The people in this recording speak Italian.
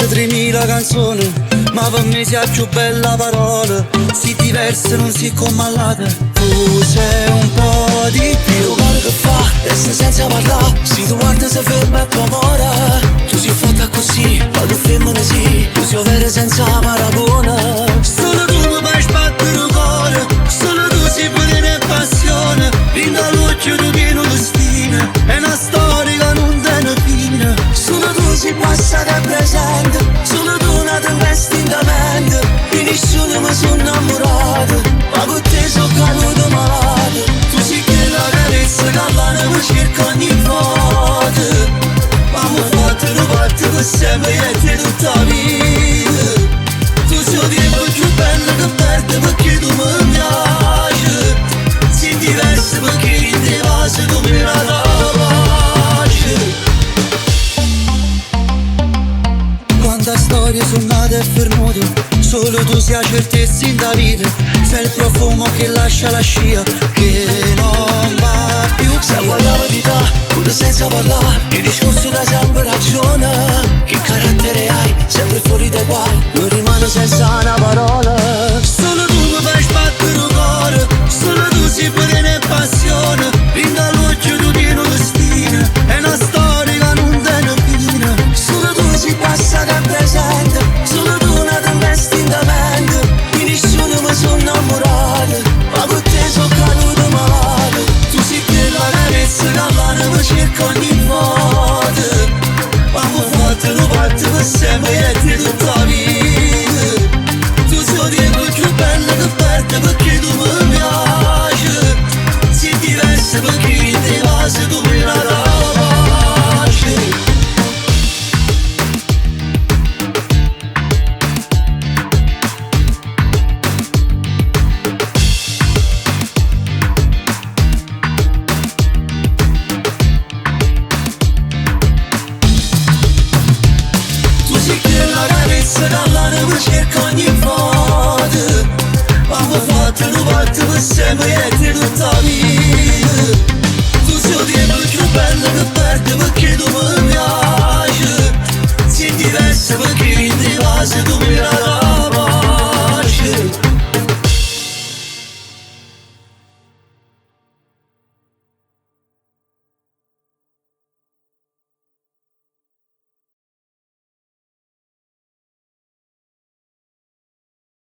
scrisse 3000 canzoni, ma per me sia più bella parola. Si diversa, non si commallata. Tu sei un po' di più. Guarda che fa, resta senza parlare. Se tu guarda se ferma e poi mora. Tu sei fatta così, ma tu femmina sì. Tu sei vera senza paragona. Solo tu mi fai sbattere il cuore, solo tu sei buona e passione. Vinta l'occhio tu pieno di stile, è una storia che non tiene fine. Solo tu sei passata e presente, solo tu una tempesta in mente. Di nessuno mi sono innamorato, ma con te sono caduto malato. Tu sei quella carezza che all'anima mi cerca ogni volta. Ma mi fatto una parte per sempre e te tutta la vita. Tu sei tempo più bello che perde perché tu mi piaci. Sei diverso perché in te vasi tu mi la pace. Quanta storia sono nata e fermata, solo tu sei la certezza in da vita. Sei il profumo che lascia la scia, che non va più. Se parlavo di te, pure senza parlare, il discorso da sempre ragiona. Che carattere hai, sempre fuori dai guai, non rimane senza una parola. Solo tu mi fai sbattere il cuore, solo tu sei buona e passione. Vinta l'occhio tu pieno di stile, è una storia che non tiene fine. Solo tu sei passata e presente, solo tu una tempesta in mente. Di nessuno mi sono innamorato, ma con te sono caduto malato. Tu sei quella carezza che all'anima mi cerca ogni volta. Ma mi fatto una parte per sempre e te tutta la vita. Tu sei tempo più bella che perde perché tu mi piaci. Sei diversa perché in te vasi tu